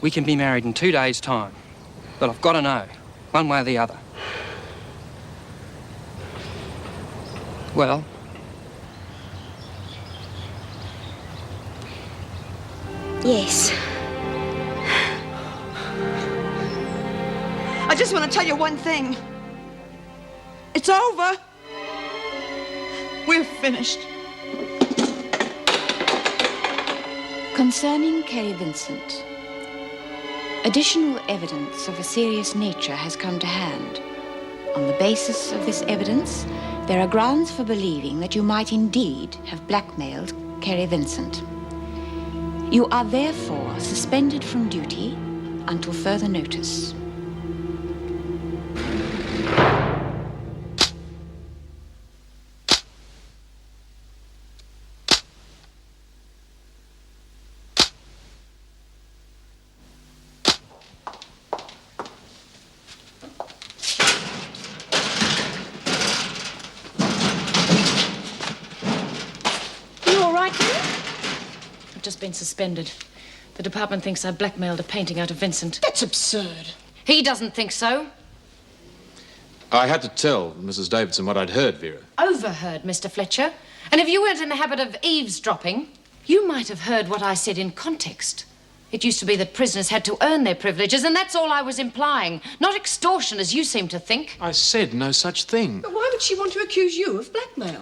We can be married in 2 days' time. But I've got to know, one way or the other. Well? Yes. I just want to tell you one thing. It's over. We're finished. Concerning Kerry Vincent, additional evidence of a serious nature has come to hand. On the basis of this evidence, there are grounds for believing that you might indeed have blackmailed Kerry Vincent. You are therefore suspended from duty until further notice. Been suspended. The department thinks I blackmailed a painting out of Vincent. That's absurd. He doesn't think so. I had to tell Mrs. Davidson what I'd heard, Vera. Overheard, Mr. Fletcher. And if you weren't in the habit of eavesdropping, you might have heard what I said in context. It used to be that prisoners had to earn their privileges, and that's all I was implying. Not extortion, as you seem to think. I said no such thing. But why would she want to accuse you of blackmail?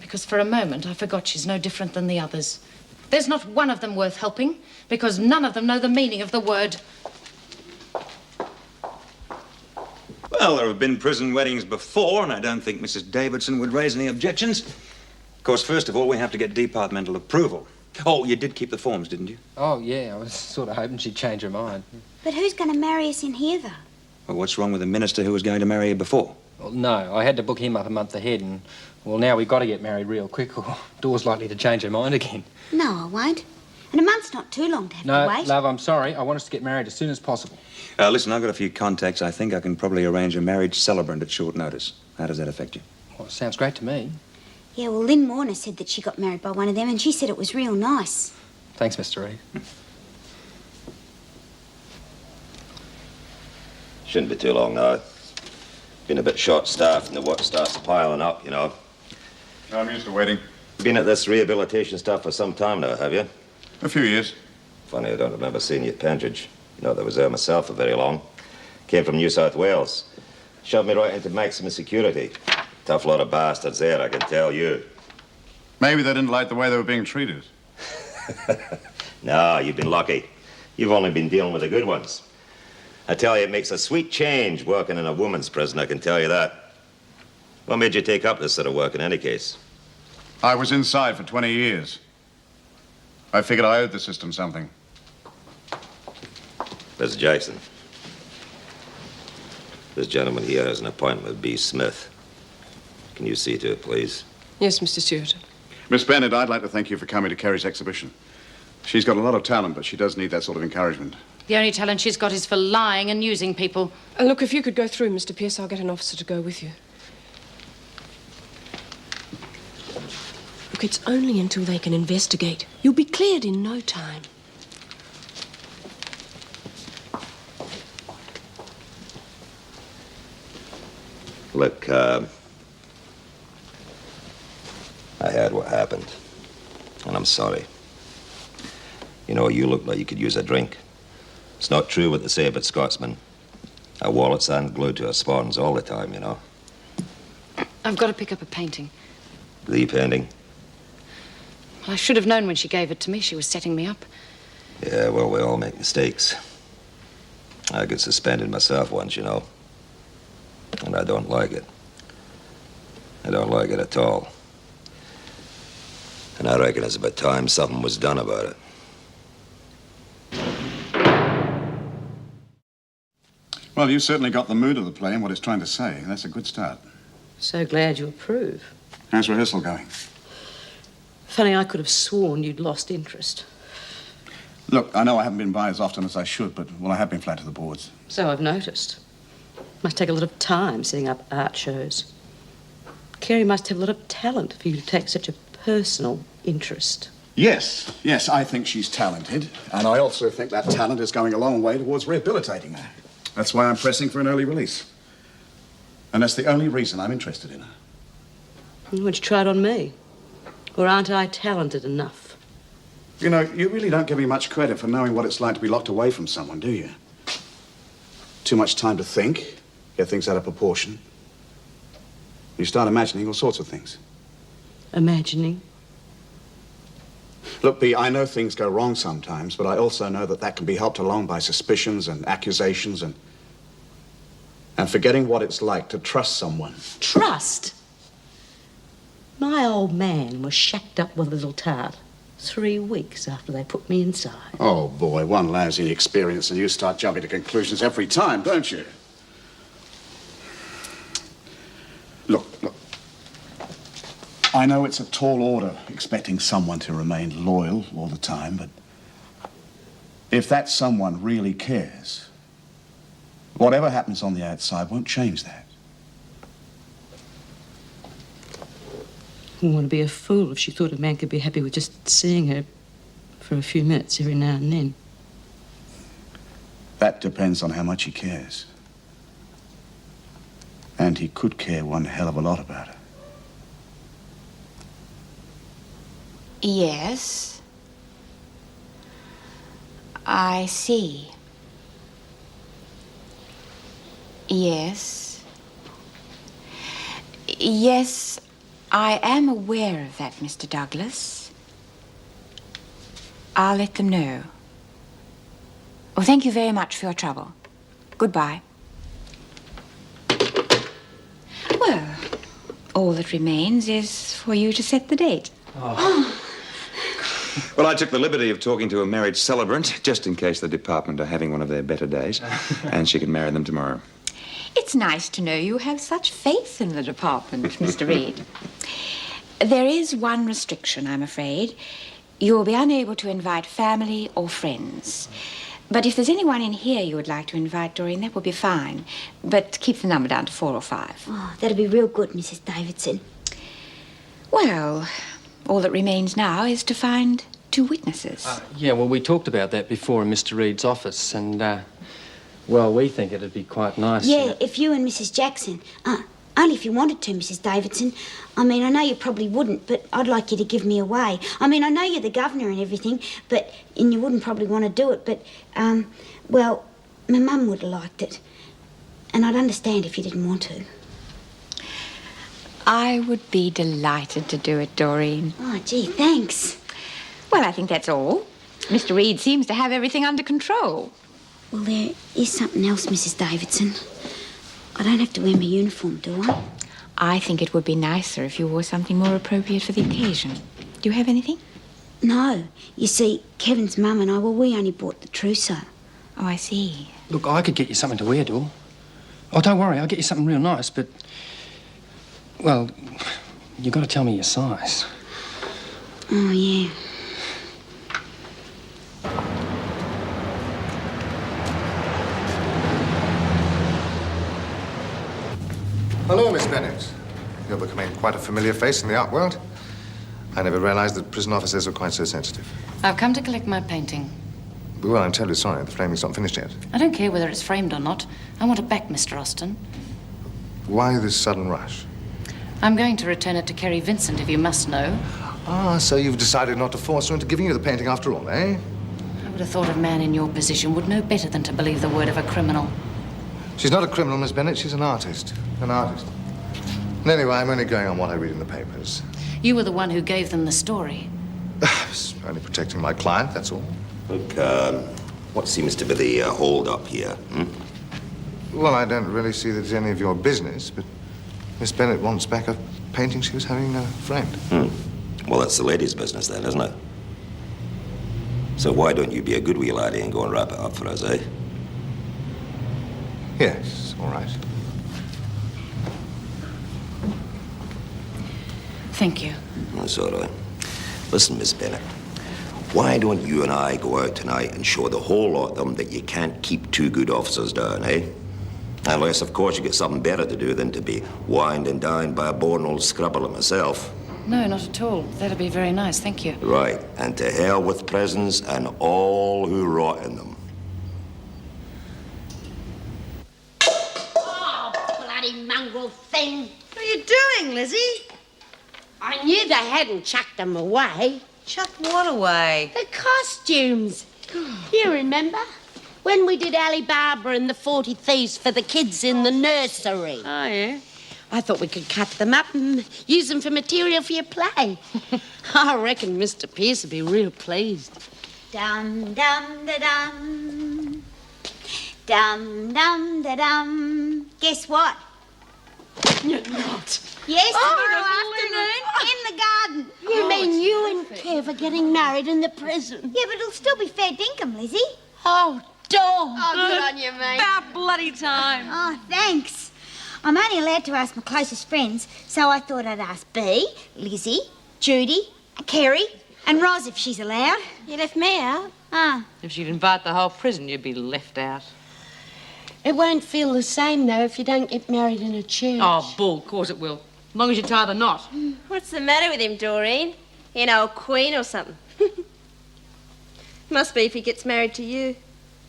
Because for a moment I forgot she's no different than the others. There's not one of them worth helping, because none of them know the meaning of the word. Well, there have been prison weddings before, and I don't think Mrs. Davidson would raise any objections. Of course, first of all, we have to get departmental approval. Oh, you did keep the forms, didn't you? Oh, yeah, I was sort of hoping she'd change her mind. But who's going to marry us in here, though? Well, what's wrong with the minister who was going to marry you before? Well, no, I had to book him up a month ahead, and, well, now we've got to get married real quick, or Dawn's likely to change her mind again. No, I won't. And a month's not too long to have to wait. No, love, I'm sorry. I want us to get married as soon as possible. Listen, I've got a few contacts. I think I can probably arrange a marriage celebrant at short notice. How does that affect you? Well, it sounds great to me. Yeah, well, Lynn Warner said that she got married by one of them, and she said it was real nice. Thanks, Mr. Reed. Shouldn't be too long now. Been a bit short-staffed and the work starts piling up, you know. I'm used to waiting. Been at this rehabilitation stuff for some time now, have you? A few years. Funny, I don't remember seeing you at Pentridge. You know, I was there myself for very long. Came from New South Wales. Shoved me right into maximum security. Tough lot of bastards there, I can tell you. Maybe they didn't like the way they were being treated. No, you've been lucky. You've only been dealing with the good ones. I tell you, it makes a sweet change working in a woman's prison, I can tell you that. What made you take up this sort of work in any case? I was inside for 20 years. I figured I owed the system something. Mr. Jackson. This gentleman here has an appointment with B. Smith. Can you see to it, please? Yes, Mr. Stewart. Miss Bennett, I'd like to thank you for coming to Kerry's exhibition. She's got a lot of talent, but she does need that sort of encouragement. The only talent she's got is for lying and using people. Look, if you could go through, Mr. Pierce, I'll get an officer to go with you. Look, it's only until they can investigate. You'll be cleared in no time. Look, I heard what happened, and I'm sorry. You know, you look like you could use a drink. It's not true what they say about Scotsmen. Our wallets aren't glued to our spawns all the time, you know. I've got to pick up a painting. The painting? Well, I should have known when she gave it to me. She was setting me up. Yeah, well, we all make mistakes. I got suspended myself once, you know. And I don't like it. I don't like it at all. And I reckon it's about time something was done about it. Well, you certainly got the mood of the play and what it's trying to say. That's a good start. So glad you approve. How's rehearsal going? Funny, I could have sworn you'd lost interest. Look, I know I haven't been by as often as I should, but, well, I have been flat to the boards. So I've noticed. Must take a lot of time setting up art shows. Kerry must have a lot of talent for you to take such a personal interest. Yes, I think she's talented. And I also think that talent is going a long way towards rehabilitating her. That's why I'm pressing for an early release. And that's the only reason I'm interested in her. Would you try it on me? Or aren't I talented enough? You know, you really don't give me much credit for knowing what it's like to be locked away from someone, do you? Too much time to think, get things out of proportion. You start imagining all sorts of things. Imagining? Look, Bea, I know things go wrong sometimes, but I also know that can be helped along by suspicions and accusations and forgetting what it's like to trust someone. Trust? My old man was shacked up with a little tart 3 weeks after they put me inside. Oh, boy, one lousy experience and you start jumping to conclusions every time, don't you? Look. I know it's a tall order expecting someone to remain loyal all the time, but if that someone really cares, whatever happens on the outside won't change that. I wouldn't want to be a fool if she thought a man could be happy with just seeing her for a few minutes every now and then. That depends on how much he cares. And he could care one hell of a lot about her. Yes. I see. Yes. Yes, I am aware of that, Mr. Douglas. I'll let them know. Well, thank you very much for your trouble. Goodbye. Well, all that remains is for you to set the date. Well, I took the liberty of talking to a marriage celebrant, just in case the department are having one of their better days, and she can marry them tomorrow. It's nice to know you have such faith in the department, Mr. Reed. There is one restriction, I'm afraid. You'll be unable to invite family or friends. But if there's anyone in here you would like to invite, Doreen, that would be fine. But keep the number down to 4 or 5. Oh, that'll be real good, Mrs. Davidson. Well, all that remains now is to find 2 witnesses. Yeah, well, we talked about that before in Mr. Reed's office, and, well, we think it'd be quite nice. Yeah, if you and Mrs. Jackson. Only if you wanted to, Mrs. Davidson. I mean, I know you probably wouldn't, but I'd like you to give me away. I mean, I know you're the governor and everything, and you wouldn't probably want to do it, but, well, my mum would have liked it. And I'd understand if you didn't want to. I would be delighted to do it, Doreen. Oh, gee, thanks. Well, I think that's all. Mr. Reed seems to have everything under control. Well, there is something else, Mrs. Davidson. I don't have to wear my uniform, do I? I think it would be nicer if you wore something more appropriate for the occasion. Do you have anything? No. You see, Kevin's mum and I, well, we only bought the trousseau. Oh, I see. Look, I could get you something to wear, Dor. Oh, don't worry, I'll get you something real nice, but... Well, you've got to tell me your size. Oh, yeah. Hello, Miss Bennett. You're becoming quite a familiar face in the art world. I never realized that prison officers were quite so sensitive. I've come to collect my painting. Well, I'm terribly sorry. The framing's not finished yet. I don't care whether it's framed or not. I want it back, Mr. Austin. Why this sudden rush? I'm going to return it to Kerry Vincent, if you must know. Ah, so you've decided not to force her into giving you the painting after all, eh? I would have thought a man in your position would know better than to believe the word of a criminal. She's not a criminal, Miss Bennett. She's an artist. An artist. And anyway, I'm only going on what I read in the papers. You were the one who gave them the story. I was only protecting my client, that's all. Look, what seems to be the hold-up here? Well, I don't really see that it's any of your business, but Miss Bennett wants back a painting she was having framed. Well, that's the lady's business then, isn't it? So why don't you be a good wee laddie and go and wrap it up for us, eh? Yes, all right. Thank you. That's all right. Listen, Miss Bennett, why don't you and I go out tonight and show the whole lot of them that you can't keep 2 good officers down, eh? Unless, of course, you get something better to do than to be wined and dined by a born old scrubber like myself. No, not at all. That'd be very nice, thank you. Right, and to hell with prisons and all who rot in them. Oh, bloody mongrel thing. What are you doing, Lizzie? I knew they hadn't chucked them away. Chucked what away? The costumes. You remember? When we did Ali Baba and the 40 Thieves for the kids in the nursery. Oh, yeah? I thought we could cut them up and use them for material for your play. I reckon Mr. Pierce would be real pleased. Dum dum da dum. Dum dum da dum. Guess what? You're not. Yes, Oh, tomorrow afternoon in the garden. You mean you and Kev are getting married in the prison? Yeah, but it'll still be fair dinkum, Lizzie. Oh, dog. Oh, good on you, mate. About bloody time. Oh, thanks. I'm only allowed to ask my closest friends, so I thought I'd ask Bea, Lizzie, Judy, Kerry, and Roz if she's allowed. You left me out. Ah. If she'd invite the whole prison, you'd be left out. It won't feel the same, though, if you don't get married in a church. Oh, bull, of course it will. As long as you tie the knot. What's the matter with him, Doreen? He an old queen or something? Must be if he gets married to you.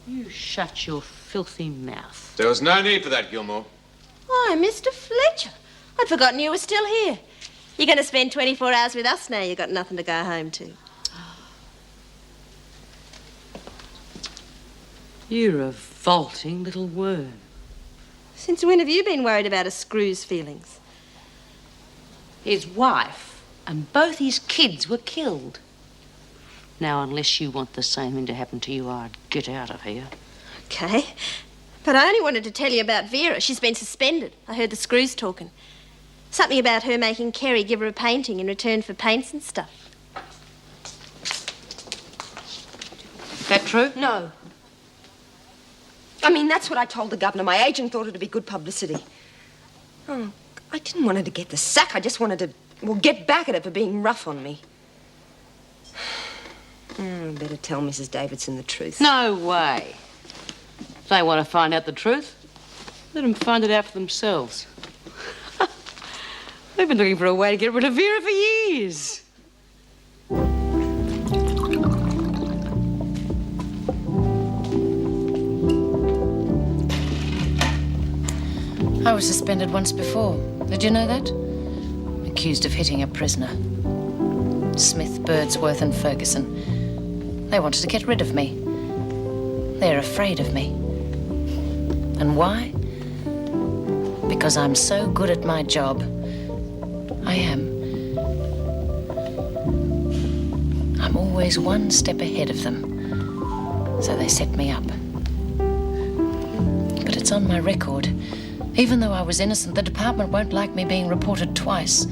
You shut your filthy mouth. There was no need for that, Gilmore. Why, Mr. Fletcher. I'd forgotten you were still here. You're going to spend 24 hours with us now. You've got nothing to go home to. You're a vaulting little worm. Since when have you been worried about a screw's feelings? His wife and both his kids were killed. Now, unless you want the same thing to happen to you, I'd get out of here. Okay. But I only wanted to tell you about Vera. She's been suspended. I heard the screws talking. Something about her making Kerry give her a painting in return for paints and stuff. That true? No. I mean, that's what I told the governor. My agent thought it'd be good publicity. Oh, I didn't want her to get the sack. I just wanted to, well, get back at her for being rough on me. I better tell Mrs. Davidson the truth. No way. If they want to find out the truth, let them find it out for themselves. They've been looking for a way to get rid of Vera for years. I was suspended once before. Did you know that? Accused of hitting a prisoner. Smith, Birdsworth and Ferguson. They wanted to get rid of me. They're afraid of me. And why? Because I'm so good at my job. I am. I'm always one step ahead of them. So they set me up. But it's on my record. Even though I was innocent, the department won't like me being reported twice.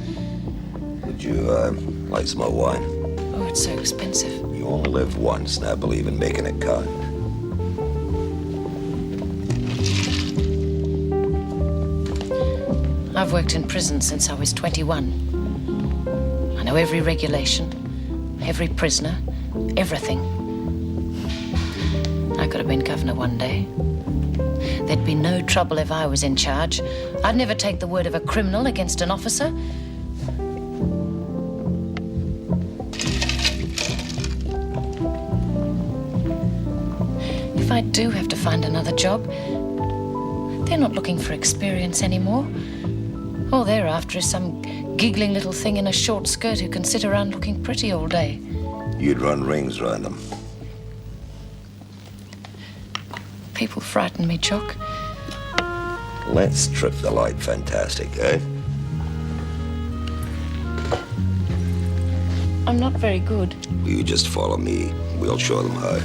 Would you, like some more wine? Oh, it's so expensive. You only live once, and I believe in making it count. I've worked in prison since I was 21. I know every regulation, every prisoner, everything. I could have been governor one day. There'd be no trouble if I was in charge. I'd never take the word of a criminal against an officer. If I do have to find another job, they're not looking for experience anymore. All they're after is some giggling little thing in a short skirt who can sit around looking pretty all day. You'd run rings round them. People frighten me, Jock. Let's trip the light fantastic, eh? I'm not very good. You just follow me. We'll show them how.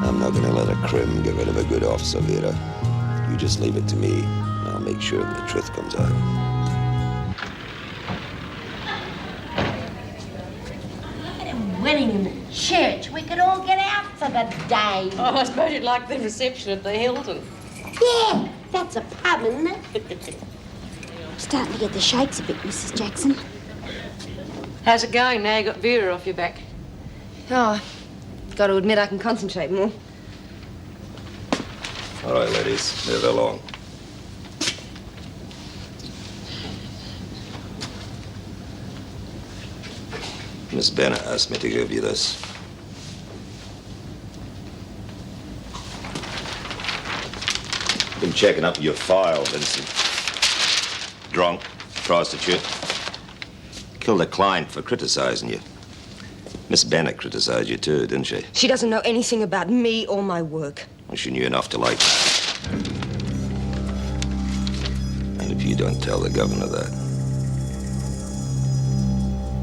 I'm not going to let a crim get rid of a good officer, Vera. You just leave it to me, and I'll make sure that the truth comes out. Look at him winning in the church. We could all get out for the day. Oh, I suppose you'd like the reception at the Hilton. Yeah, that's a pub, isn't it? I'm starting to get the shakes a bit, Mrs. Jackson. How's it going now you got Vera off your back? Oh, got to admit I can concentrate more. All right, ladies, move along. Miss Bennett asked me to give you this. Been checking up your file, Vincent. Drunk, prostitute. Killed a client for criticizing you. Miss Bennett criticized you too, didn't she? She doesn't know anything about me or my work. Well, she knew enough to like you. And if you don't tell the governor that,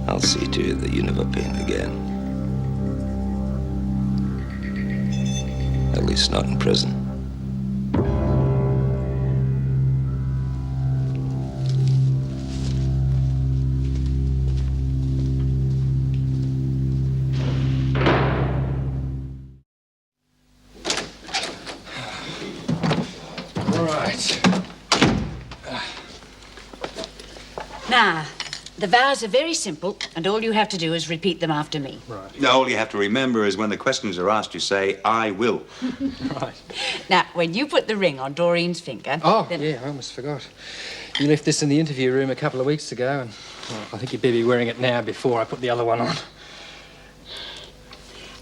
I'll see to it that you never paint again. At least not in prison. Now, the vows are very simple, and all you have to do is repeat them after me. Right. All you have to remember is when the questions are asked, you say, I will. Right. Now, when you put the ring on Doreen's finger... Oh, then... yeah, I almost forgot. You left this in the interview room a couple of weeks ago, and well, I think you'd better be wearing it now before I put the other one on.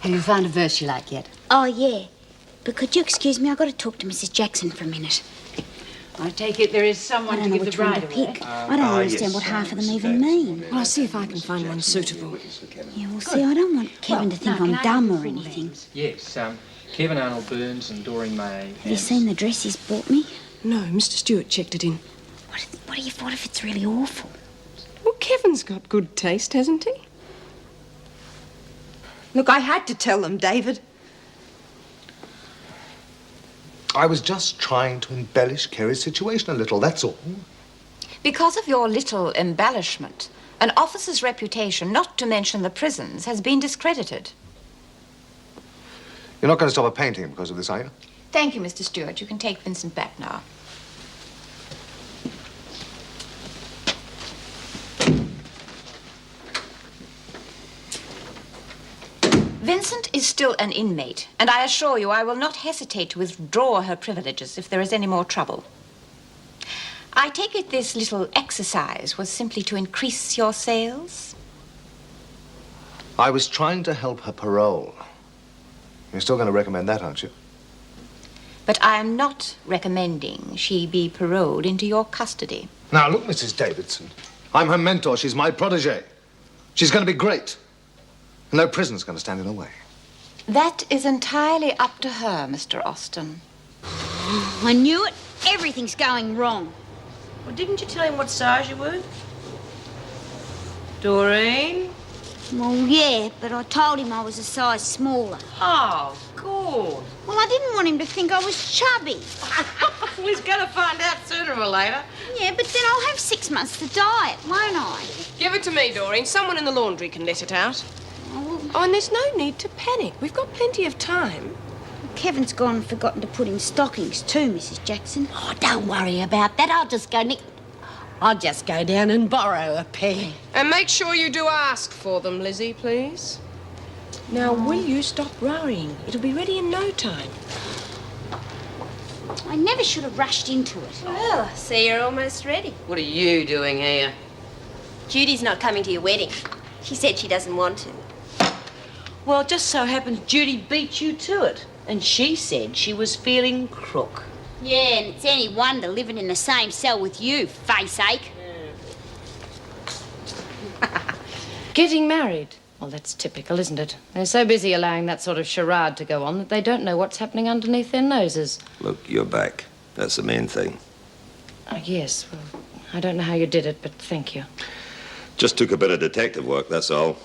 Have you found a verse you like yet? Oh, yeah. But could you excuse me? I've got to talk to Mrs. Jackson for a minute. I take it there is someone to give the bride away. I don't understand what half of them even mean. Well, I'll see if I can find one suitable. Yeah, well, see, I don't want Kevin to think I'm dumb or anything. Yes, Kevin Arnold Burns and Doreen May. Have you seen the dress he's bought me? No, Mr. Stewart checked it in. What do you thought if it's really awful? Well, Kevin's got good taste, hasn't he? Look, I had to tell them, David. I was just trying to embellish Kerry's situation a little, that's all. Because of your little embellishment, an officer's reputation, not to mention the prison's, has been discredited. You're not going to stop a painting because of this, are you? Thank you, Mr. Stewart. You can take Vincent back now. Vincent is still an inmate, and I assure you I will not hesitate to withdraw her privileges if there is any more trouble. I take it this little exercise was simply to increase your sales? I was trying to help her parole. You're still going to recommend that, aren't you? But I am not recommending she be paroled into your custody. Now, look, Mrs. Davidson. I'm her mentor. She's my protege. She's going to be great. No prison's going to stand in her way. That is entirely up to her, Mr. Austin. I knew it. Everything's going wrong. Well, didn't you tell him what size you were? Doreen? Well, yeah, but I told him I was a size smaller. Oh, good. Well, I didn't want him to think I was chubby. He's going to find out sooner or later. Yeah, but then I'll have 6 months to diet, won't I? Give it to me, Doreen. Someone in the laundry can let it out. Oh, and there's no need to panic. We've got plenty of time. Kevin's gone and forgotten to put in stockings too, Mrs. Jackson. Oh, don't worry about that. I'll just go down and borrow a pair. And make sure you do ask for them, Lizzie, please. Now, will you stop worrying? It'll be ready in no time. I never should have rushed into it. Well, I see you're almost ready. What are you doing here? Judy's not coming to your wedding. She said she doesn't want to. Well, it just so happens Judy beat you to it. And she said she was feeling crook. Yeah, and it's any wonder living in the same cell with you, face ache. Getting married. Well, that's typical, isn't it? They're so busy allowing that sort of charade to go on that they don't know what's happening underneath their noses. Look, you're back. That's the main thing. Oh, yes, well, I don't know how you did it, but thank you. Just took a bit of detective work, that's all.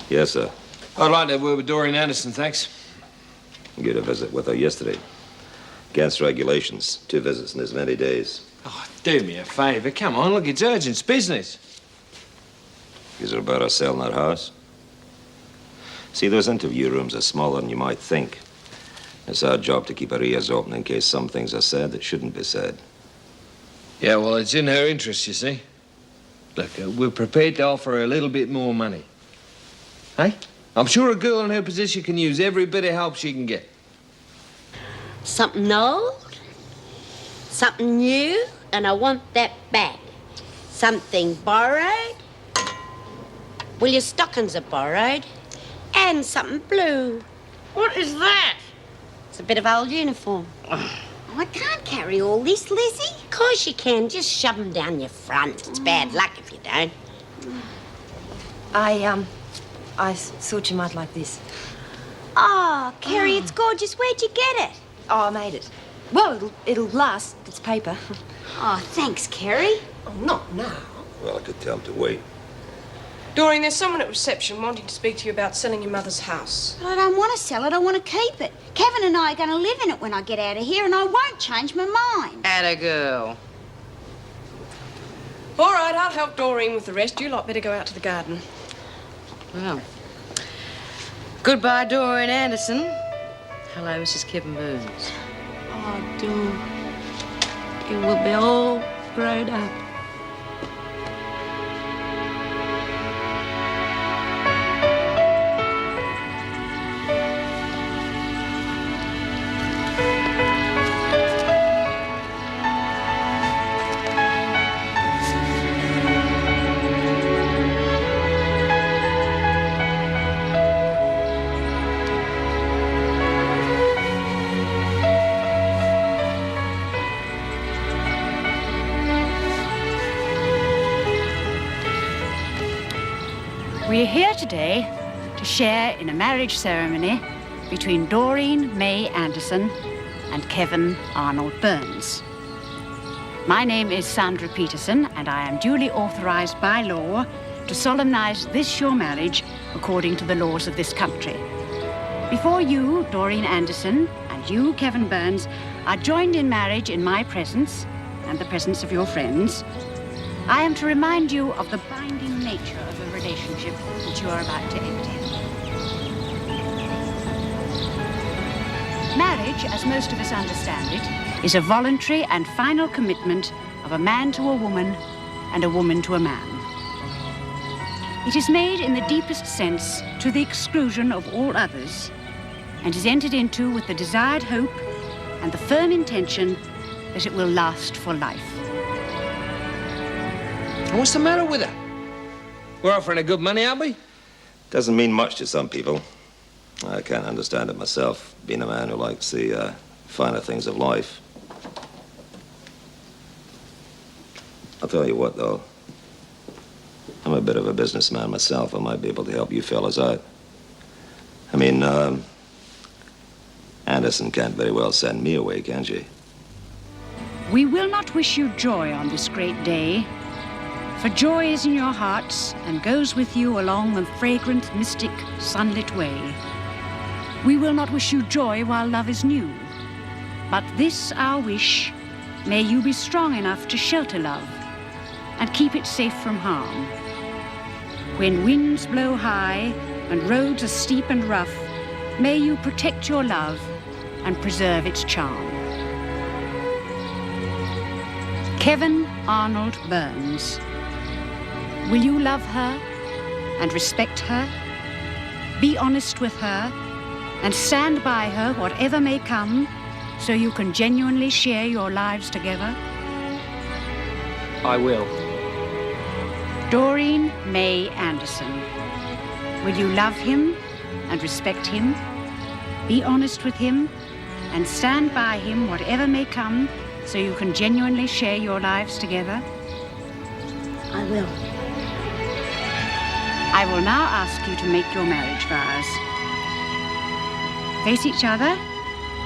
Yes, sir. I'd like to have a word with Doreen Anderson, thanks. You had a visit with her yesterday. Against regulations. 2 visits in as many days. Oh, do me a favour. Come on, look, it's urgent. It's business. Is it about us selling that house? See, those interview rooms are smaller than you might think. It's our job to keep our ears open in case some things are said that shouldn't be said. Yeah, well, it's in her interest, you see. Look, we're prepared to offer her a little bit more money. Hey? I'm sure a girl in her position can use every bit of help she can get. Something old, something new, and I want that back. Something borrowed. Well, your stockings are borrowed. And something blue. What is that? It's a bit of old uniform. I can't carry all this, Lizzie. Of course you can. Just shove them down your front. It's bad luck if you don't. I thought you might like this. Oh, Kerry, it's gorgeous. Where'd you get it? Oh, I made it. Well, it'll last. It's paper. Oh, thanks, Kerry. Oh, not now. Well, I could tell him to wait. Doreen, there's someone at reception wanting to speak to you about selling your mother's house. But I don't want to sell it. I want to keep it. Kevin and I are going to live in it when I get out of here, and I won't change my mind. Atta girl. All right, I'll help Doreen with the rest. You lot better go out to the garden. Well, goodbye, Doreen Anderson. Hello, Mrs. Kevin Burns. Oh, Dor. It will be all grown up. We're here today to share in a marriage ceremony between Doreen May Anderson and Kevin Arnold Burns. My name is Sandra Peterson, and I am duly authorized by law to solemnize this your marriage according to the laws of this country. Before you, Doreen Anderson, and you, Kevin Burns, are joined in marriage in my presence and the presence of your friends, I am to remind you of the binding nature of the relationship which you are about to enter. Marriage, as most of us understand it, is a voluntary and final commitment of a man to a woman and a woman to a man. It is made in the deepest sense to the exclusion of all others, and is entered into with the desired hope and the firm intention that it will last for life. What's the matter with her? We're offering her good money, aren't we? Doesn't mean much to some people. I can't understand it myself, being a man who likes the finer things of life. I'll tell you what, though. I'm a bit of a businessman myself. I might be able to help you fellas out. I mean, Anderson can't very well send me away, can she? We will not wish you joy on this great day, for joy is in your hearts and goes with you along the fragrant, mystic, sunlit way. We will not wish you joy while love is new, but this our wish, may you be strong enough to shelter love and keep it safe from harm. When winds blow high and roads are steep and rough, may you protect your love and preserve its charm. Kevin Arnold Burns. Will you love her and respect her, be honest with her, and stand by her whatever may come, so you can genuinely share your lives together? I will. Doreen May Anderson. Will you love him and respect him, be honest with him, and stand by him whatever may come, so you can genuinely share your lives together? I will. I will now ask you to make your marriage vows. Face each other,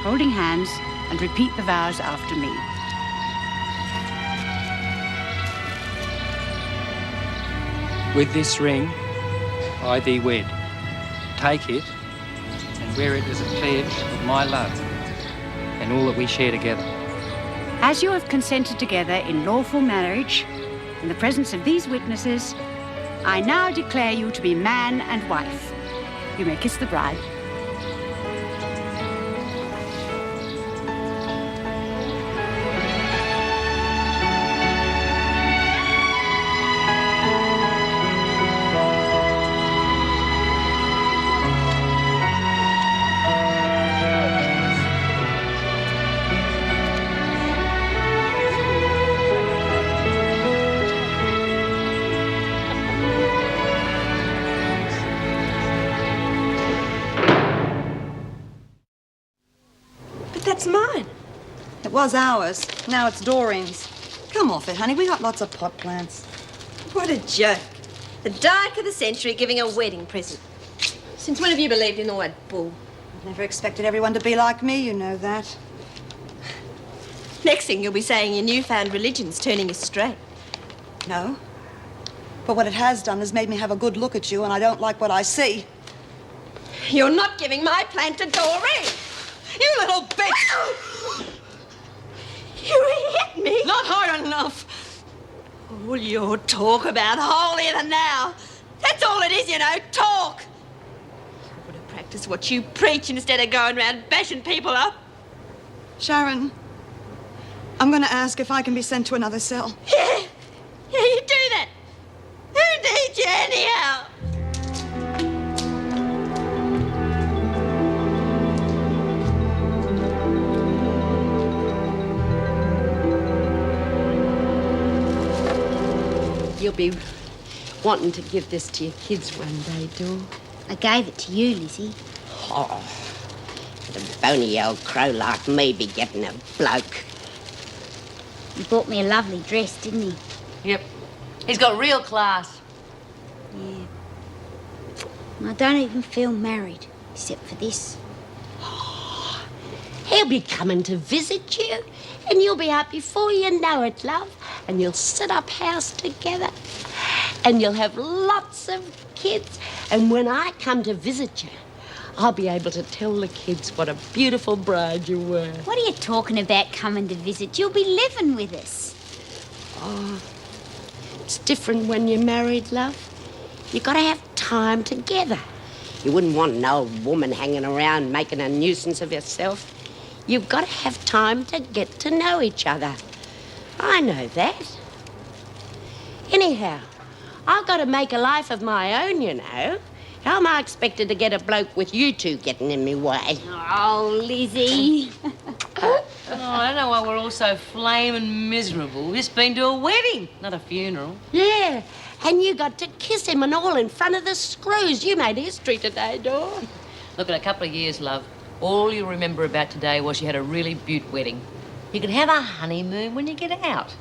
holding hands, and repeat the vows after me. With this ring, I thee wed. Take it and wear it as a pledge of my love and all that we share together. As you have consented together in lawful marriage, in the presence of these witnesses, I now declare you to be man and wife. You may kiss the bride. It was ours. Now it's Doreen's. Come off it, honey. We got lots of pot plants. What a joke. The dark of the century giving a wedding present. Since when have you believed in the word bull? I've never expected everyone to be like me, you know that. Next thing you'll be saying your newfound religion's turning you straight. No. But what it has done is made me have a good look at you, and I don't like what I see. You're not giving my plant to Doreen! You little bitch! You hit me! Not hard enough. All your talk about holier than thou. That's all it is, you know, talk. You would have practiced what you preach instead of going around bashing people up. Sharon, I'm going to ask if I can be sent to another cell. Yeah, you do that. Who needs you anyhow? You'll be wanting to give this to your kids one day, Dor. I gave it to you, Lizzie. Oh, the bony old crow like me be getting a bloke. He bought me a lovely dress, didn't he? Yep. He's got real class. Yeah. I don't even feel married, except for this. He'll be coming to visit you, and you'll be out before you know it, love. And you'll sit up house together, and you'll have lots of kids. And when I come to visit you, I'll be able to tell the kids what a beautiful bride you were. What are you talking about coming to visit? You'll be living with us. Oh, it's different when you're married, love. You gotta have time together. You wouldn't want an old woman hanging around making a nuisance of yourself. You've got to have time to get to know each other. I know that. Anyhow, I've got to make a life of my own, you know. How am I expected to get a bloke with you two getting in me way? Oh, Lizzie. Oh, I don't know why we're all so flaming miserable. We've just been to a wedding, not a funeral. Yeah, and you got to kiss him and all in front of the screws. You made history today, Dor. Look, in a couple of years, love, all you remember about today was you had a really beaut wedding. You can have a honeymoon when you get out.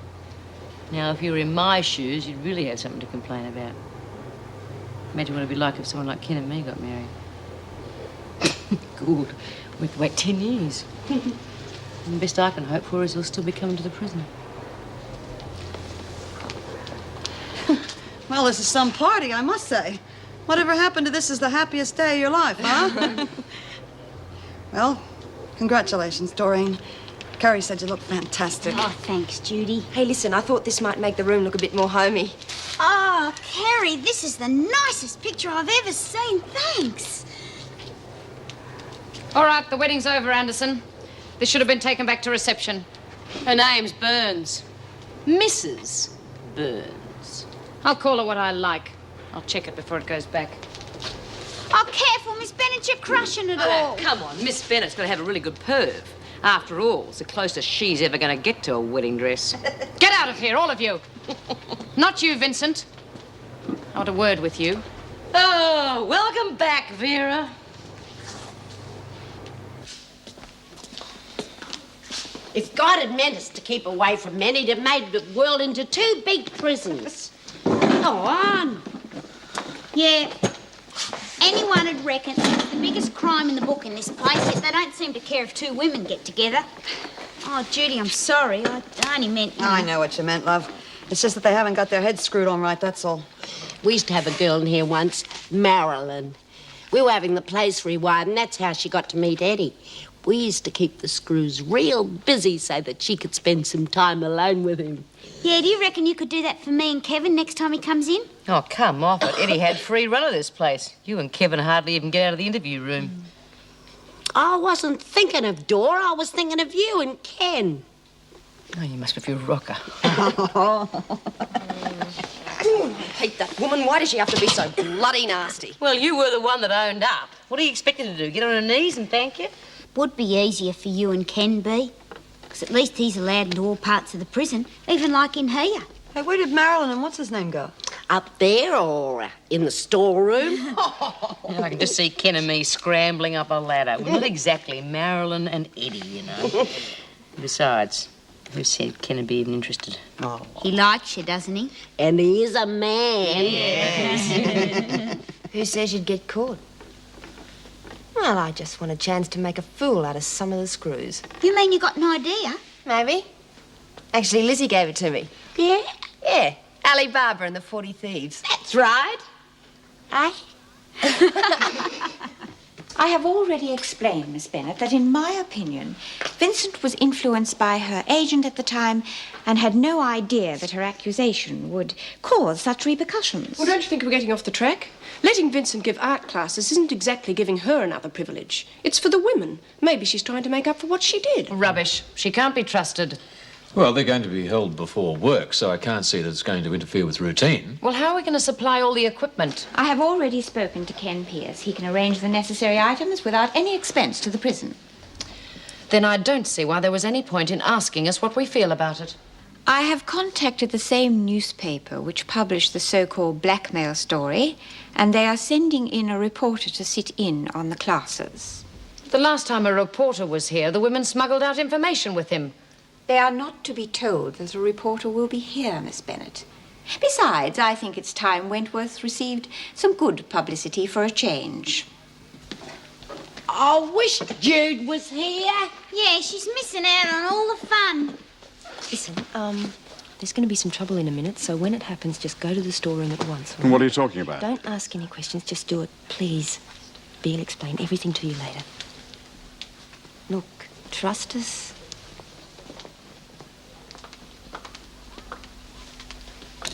Now, if you were in my shoes, you'd really have something to complain about. Imagine what it'd be like if someone like Ken and me got married. Good. We have to wait 10 years. And the best I can hope for is he'll still be coming to the prison. Well, this is some party, I must say. Whatever happened to this is the happiest day of your life, huh? Well, congratulations, Doreen. Carrie said you look fantastic. Oh, thanks, Judy. Hey, listen, I thought this might make the room look a bit more homey. Oh, Carrie, this is the nicest picture I've ever seen. Thanks. All right, the wedding's over, Anderson. This should have been taken back to reception. Her name's Burns. Mrs. Burns. I'll call her what I like. I'll check it before it goes back. Oh, careful, Miss Bennett, you're crushing it all. Come on, Miss Bennett's got to have a really good perv. After all, it's the closest she's ever going to get to a wedding dress. Get out of here, all of you. Not you, Vincent. I want a word with you. Oh, welcome back, Vera. If God had meant us to keep away from men, he'd have made the world into two big prisons. Go on. Yeah. Anyone would reckon it's the biggest crime in the book in this place, yet they don't seem to care if two women get together. Oh, Judy, I'm sorry. I only meant... I know what you meant, love. It's just that they haven't got their heads screwed on right, that's all. We used to have a girl in here once, Marilyn. We were having the place rewired, and that's how she got to meet Eddie. We used to keep the screws real busy so that she could spend some time alone with him. Yeah, do you reckon you could do that for me and Kevin next time he comes in? Oh, come off it. Eddie had free run of this place. You and Kevin hardly even get out of the interview room. I wasn't thinking of Dor. I was thinking of you and Ken. Oh, you must be a rocker. I hate that woman. Why does she have to be so bloody nasty? Well, you were the one that owned up. What do you expect her to do, get on her knees and thank you? Would be easier for you and Ken, B. Because at least he's allowed into all parts of the prison, even like in here. Hey, where did Marilyn and what's-his-name go? Up there or in the storeroom? I can just see Ken and me scrambling up a ladder. Well, not exactly Marilyn and Eddie, you know. Besides, who said Ken would be even interested? Oh. He likes you, doesn't he? And he is a man. Yes. Who says you'd get caught? Well, I just want a chance to make a fool out of some of the screws. You mean you got an idea? Maybe. Actually, Lizzie gave it to me. Yeah? Yeah. Alibaba and the 40 Thieves. That's right. Eh? I have already explained, Miss Bennet, that in my opinion, Vincent was influenced by her agent at the time and had no idea that her accusation would cause such repercussions. Well, don't you think we're getting off the track? Letting Vincent give art classes isn't exactly giving her another privilege. It's for the women. Maybe she's trying to make up for what she did. Rubbish. She can't be trusted. Well, they're going to be held before work, so I can't see that it's going to interfere with routine. Well, how are we going to supply all the equipment? I have already spoken to Ken Pierce. He can arrange the necessary items without any expense to the prison. Then I don't see why there was any point in asking us what we feel about it. I have contacted the same newspaper which published the so-called blackmail story, and they are sending in a reporter to sit in on the classes. The last time a reporter was here, the women smuggled out information with him. They are not to be told that a reporter will be here, Miss Bennet. Besides, I think it's time Wentworth received some good publicity for a change. I wish Jude was here. Yeah, she's missing out on all the fun. Listen, there's going to be some trouble in a minute, so when it happens, just go to the storeroom at once. And what are you talking about? Don't ask any questions, just do it, please. Bee'll explain everything to you later. Look, trust us.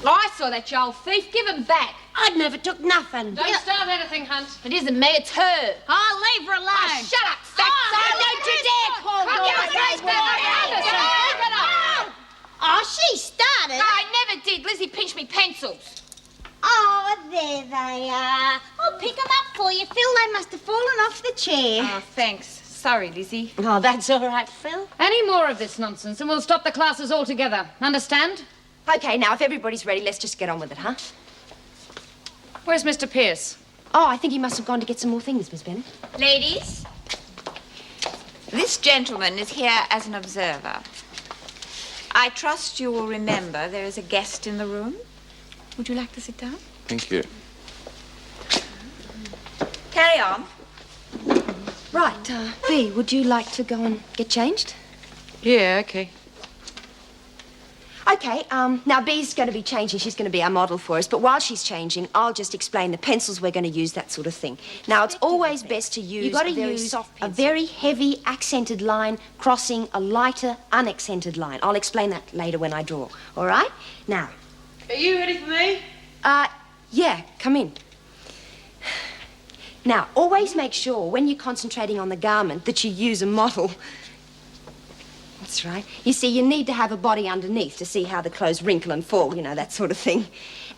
I saw that, you old thief. Give him back. I never took nothing. Don't start anything, Hunt. It isn't me, it's her. Oh, leave her alone. Oh, shut up, fat son. Don't you dare call me. Oh, she started. No, I never did. Lizzie pinched me pencils. Oh, there they are. I'll pick them up for you, Phil. They must have fallen off the chair. Oh, thanks. Sorry, Lizzie. Oh, that's all right, Phil. Any more of this nonsense and we'll stop the classes altogether. Understand? Okay, now, if everybody's ready, let's just get on with it, huh? Where's Mr. Pierce? Oh, I think he must have gone to get some more things, Miss Bennet. Ladies, this gentleman is here as an observer. I trust you will remember there is a guest in the room. Would you like to sit down? Thank you. Carry on. Right, Bea, would you like to go and get changed? Yeah, okay. Okay, now Bea's going to be changing. She's going to be our model for us. But while she's changing, I'll just explain the pencils we're going to use, that sort of thing. Now, it's always best to use gotta a very use soft pencil. A very heavy accented line crossing a lighter unaccented line. I'll explain that later when I draw. All right? Now. Are you ready for me? Yeah, come in. Now, always make sure when you're concentrating on the garment that you use a model. That's right. You see, you need to have a body underneath to see how the clothes wrinkle and fall, you know, that sort of thing.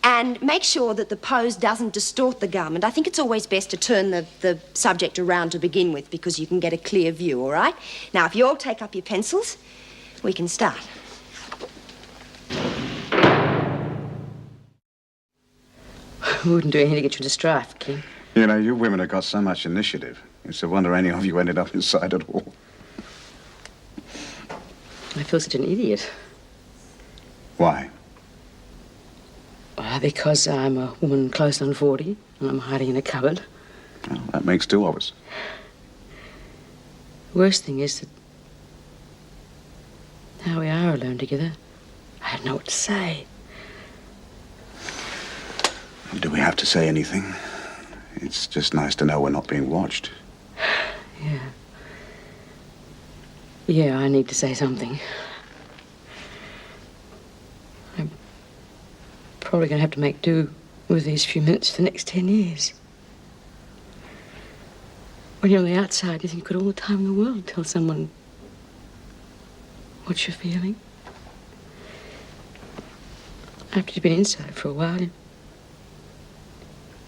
And make sure that the pose doesn't distort the garment. I think it's always best to turn the subject around to begin with because you can get a clear view, all right? Now, if you all take up your pencils, we can start. We wouldn't do anything to get you to strife, Ken. You know, you women have got so much initiative. It's a wonder any of you ended up inside at all. I feel such an idiot. Why? Because I'm a woman close on 40 and I'm hiding in a cupboard. Well, that makes two of us. Worst thing is that now we are alone together, I don't know what to say. Do we have to say anything? It's just nice to know we're not being watched. Yeah. Yeah, I need to say something. I'm probably going to have to make do with these few minutes for the next 10 years. When you're on the outside, you think you've got all the time in the world to tell someone what you're feeling. After you've been inside for a while, you're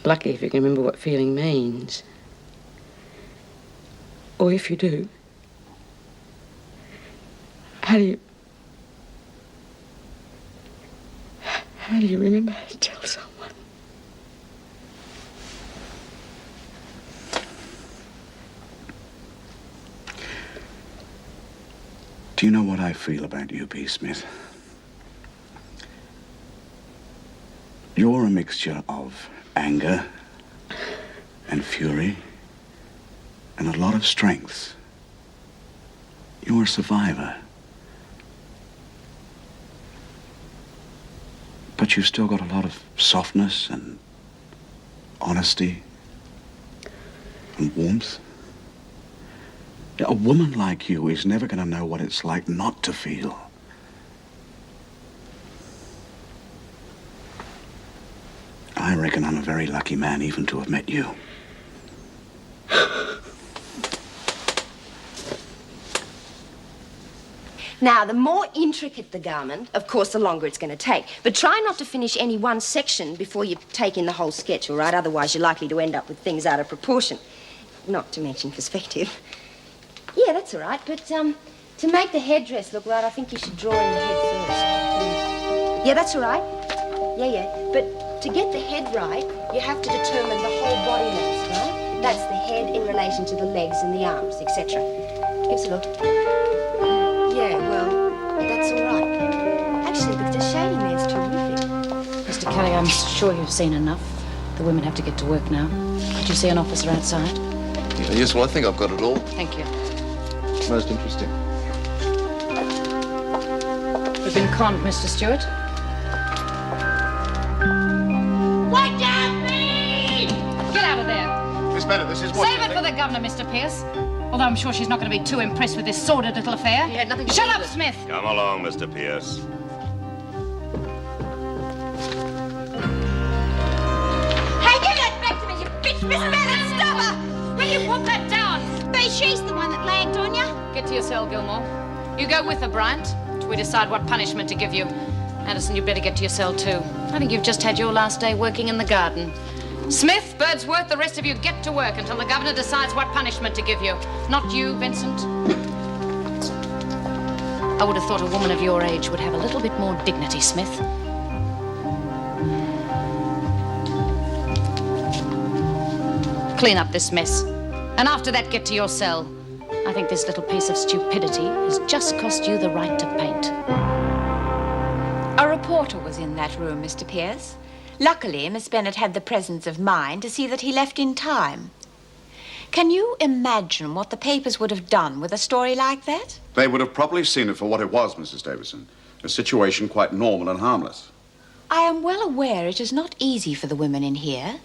lucky if you can remember what feeling means. Or if you do, how do you remember how to tell someone? Do you know what I feel about you, P. Smith? You're a mixture of anger and fury and a lot of strength. You're a survivor. But you've still got a lot of softness and honesty and warmth. A woman like you is never going to know what it's like not to feel. I reckon I'm a very lucky man even to have met you. Now, the more intricate the garment, of course, the longer it's going to take. But try not to finish any one section before you take in the whole sketch, all right? Otherwise, you're likely to end up with things out of proportion. Not to mention perspective. Yeah, that's all right. But to make the headdress look right, I think you should draw in the head first. Yeah, that's all right. Yeah. But to get the head right, you have to determine the whole body length, right? That's the head in relation to the legs and the arms, etc. Give us a look. Yeah, well, that's all right. Actually, the shading there's terrific. Mr. Kelly, I'm sure you've seen enough. The women have to get to work now. Did you see an officer outside? Yes, well, I think I've got it all. Thank you. Most interesting. You've been conned, Mr. Stewart. Watch out, me! Get out of there. Miss Bennett, this is what... Save it for the governor, Mr. Pierce. Although I'm sure she's not going to be too impressed with this sordid little affair. You had nothing to Shut do up, with it. Smith. Come along, Mr. Pierce. Hey, give that back to me, you bitch! Miss Bennett, stop her! Will you put that down? But she's the one that lagged on you. Get to your cell, Gilmore. You go with her, Bryant, till we decide what punishment to give you. Anderson, you better get to your cell, too. I think you've just had your last day working in the garden. Smith, Birdsworth, the rest of you get to work until the governor decides what punishment to give you. Not you, Vincent. I would have thought a woman of your age would have a little bit more dignity, Smith. Clean up this mess. And after that, get to your cell. I think this little piece of stupidity has just cost you the right to paint. A reporter was in that room, Mr. Pierce. Luckily, Miss Bennett had the presence of mind to see that he left in time. Can you imagine what the papers would have done with a story like that? They would have probably seen it for what it was, Mrs. Davidson. A situation quite normal and harmless. I am well aware it is not easy for the women in here,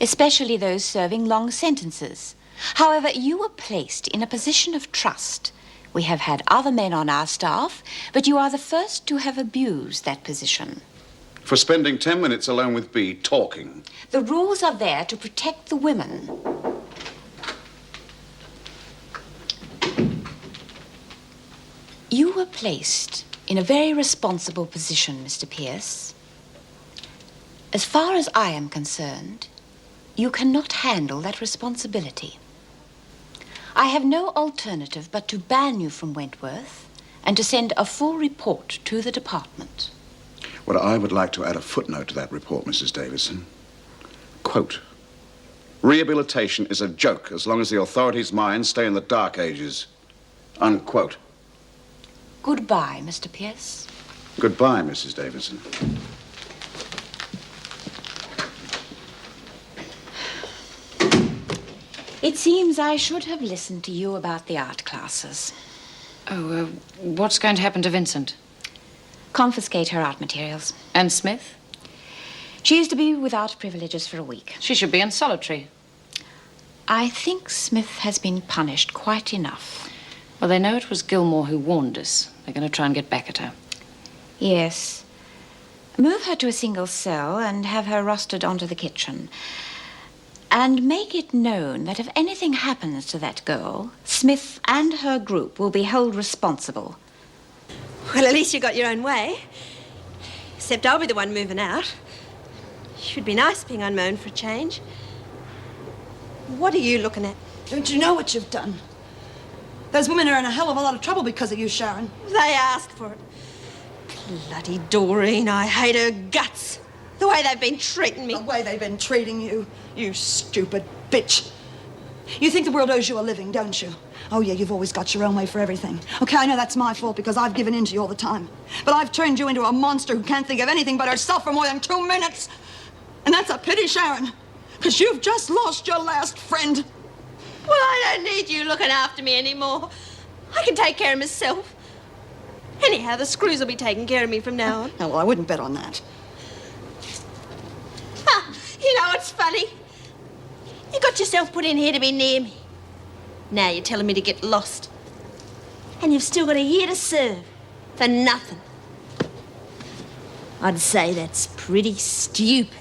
especially those serving long sentences. However, you were placed in a position of trust. We have had other men on our staff, but you are the first to have abused that position. For spending 10 minutes alone with B talking. The rules are there to protect the women. You were placed in a very responsible position, Mr. Pierce. As far as I am concerned, you cannot handle that responsibility. I have no alternative but to ban you from Wentworth and to send a full report to the department. Well, I would like to add a footnote to that report, Mrs. Davidson. Quote, rehabilitation is a joke as long as the authorities' minds stay in the dark ages. Unquote. Goodbye, Mr. Pierce. Goodbye, Mrs. Davidson. It seems I should have listened to you about the art classes. Oh, what's going to happen to Vincent? Confiscate her art materials. And Smith? She is to be without privileges for a week. She should be in solitary. I think Smith has been punished quite enough. Well, they know it was Gilmore who warned us. They're going to try and get back at her. Yes. Move her to a single cell and have her rostered onto the kitchen. And make it known that if anything happens to that girl, Smith and her group will be held responsible. Well, at least you got your own way. Except I'll be the one moving out. Should be nice being unmown for a change. What are you looking at? Don't you know what you've done? Those women are in a hell of a lot of trouble because of you, Sharon. They asked for it. Bloody Doreen, I hate her guts. The way they've been treating me. The way they've been treating you, you stupid bitch. You think the world owes you a living, don't you? Oh, yeah, you've always got your own way for everything. Okay, I know that's my fault because I've given in to you all the time. But I've turned you into a monster who can't think of anything but herself for more than 2 minutes. And that's a pity, Sharon, because you've just lost your last friend. Well, I don't need you looking after me anymore. I can take care of myself. Anyhow, the screws will be taking care of me from now on. Oh, well, I wouldn't bet on that. Ha! You know what's funny? You got yourself put in here to be near me. Now you're telling me to get lost. And you've still got a year to serve. For nothing. I'd say that's pretty stupid.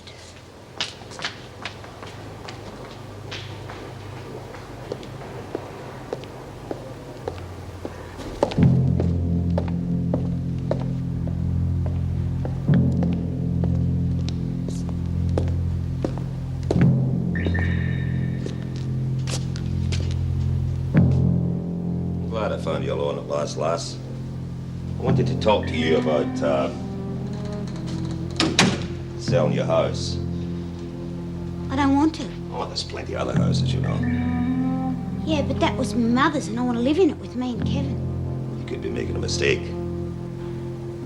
Glad I found you alone at last, lass. I wanted to talk to you about, selling your house. I don't want to. Oh, there's plenty of other houses, you know. Yeah, but that was my mother's and I want to live in it with me and Kevin. You could be making a mistake.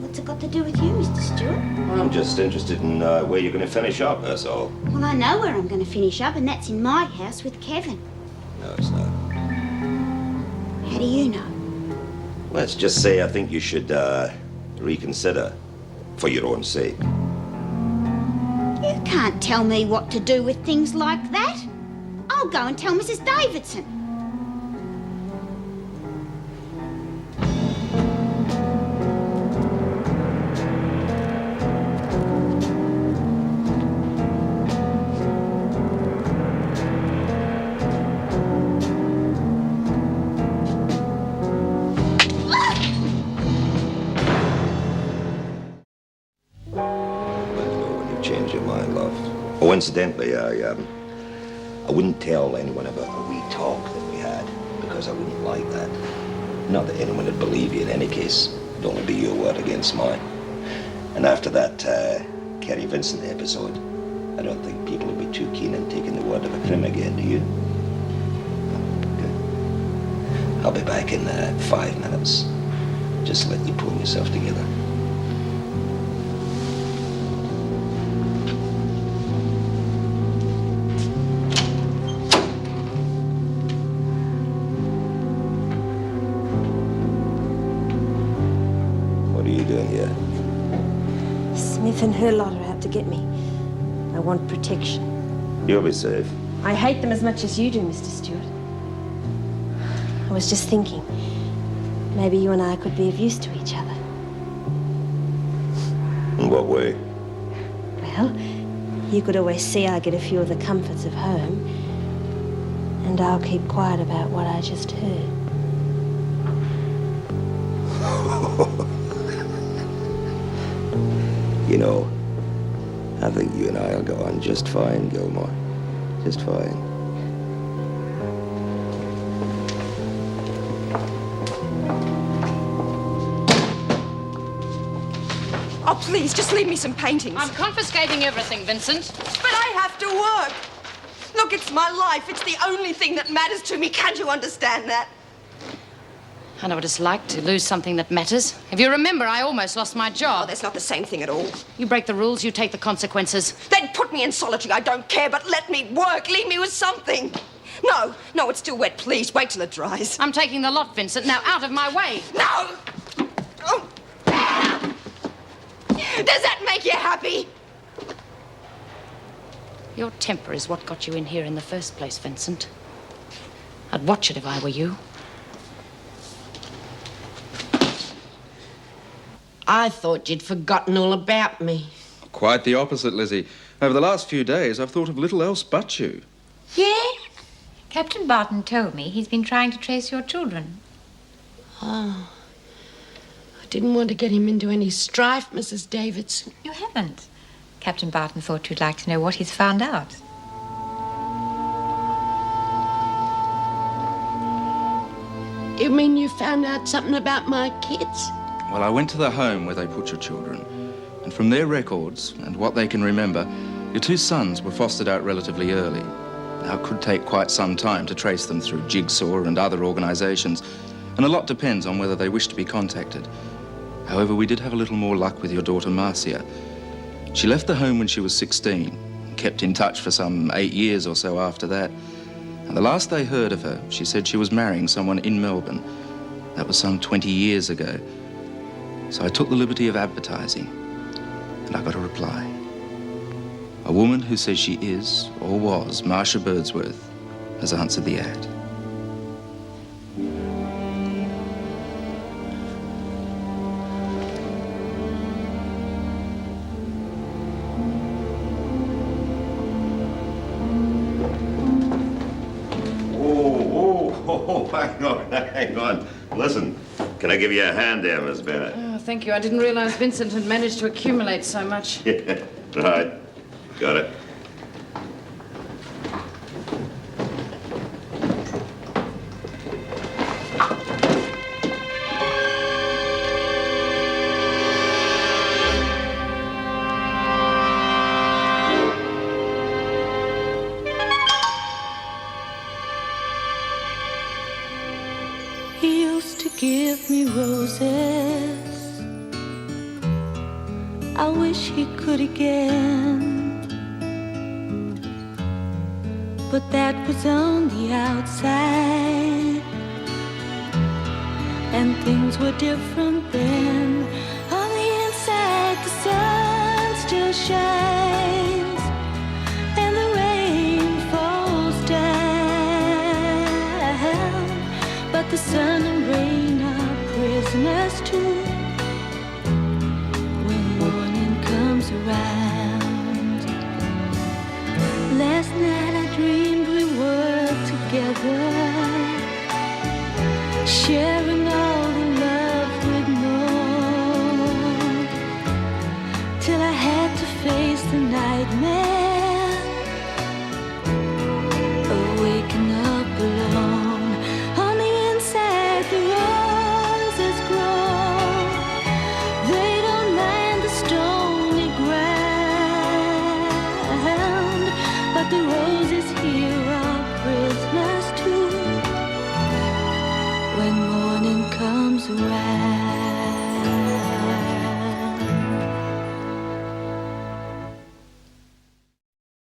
What's it got to do with you, Mr. Stewart? I'm just interested in where you're going to finish up, that's all. Well, I know where I'm going to finish up, and that's in my house with Kevin. No, it's not. How do you know? Let's just say I think you should reconsider for your own sake. You can't tell me what to do with things like that. I'll go and tell Mrs. Davidson. Change your mind, love. Oh, incidentally, I wouldn't tell anyone about the wee talk that we had, because I wouldn't like that. Not that anyone would believe you in any case. It'd only be your word against mine. And after that Kerry Vincent episode, I don't think people would be too keen on taking the word of a crime again, do you? Good. I'll be back in 5 minutes. Just let you pull yourself together. Smith and her lot are out to get me. I want protection. You'll be safe. I hate them as much as you do, Mr. Stewart. I was just thinking, maybe you and I could be of use to each other. In what way? Well, you could always see I get a few of the comforts of home, and I'll keep quiet about what I just heard. You know, I think you and I will go on just fine, Gilmore. Just fine. Oh, please, just leave me some paintings. I'm confiscating everything, Vincent. But I have to work. Look, it's my life. It's the only thing that matters to me. Can't you understand that? I know what it's like to lose something that matters. If you remember, I almost lost my job. Oh, that's not the same thing at all. You break the rules, you take the consequences. Then put me in solitary. I don't care, but let me work. Leave me with something. No, it's still wet. Please, wait till it dries. I'm taking the lot, Vincent. Now, out of my way. No! Oh. Does that make you happy? Your temper is what got you in here in the first place, Vincent. I'd watch it if I were you. I thought you'd forgotten all about me. Quite the opposite, Lizzie. Over the last few days, I've thought of little else but you. Yeah? Captain Barton told me he's been trying to trace your children. Oh. I didn't want to get him into any strife, Mrs. Davidson. You haven't. Captain Barton thought you'd like to know what he's found out. You mean you found out something about my kids? Well, I went to the home where they put your children, and from their records and what they can remember, your 2 sons were fostered out relatively early. Now, it could take quite some time to trace them through Jigsaw and other organisations, and a lot depends on whether they wish to be contacted. However, we did have a little more luck with your daughter, Marcia. She left the home when she was 16, and kept in touch for some 8 years or so after that. And the last they heard of her, she said she was marrying someone in Melbourne. That was some 20 years ago. So I took the liberty of advertising, and I got a reply. A woman who says she is, or was, Marcia Birdsworth has answered the ad. Oh, hang on. Listen, can I give you a hand there, Miss Bennett? Oh, thank you. I didn't realize Vincent had managed to accumulate so much. Yeah, right. Got it. He used to give me roses. I wish he could again. But that was on the outside, and things were different then. On the inside, the sun still shines, and the rain falls down. But the sun and rain are prisoners too when morning comes around. Last night I dreamed we were together, sharing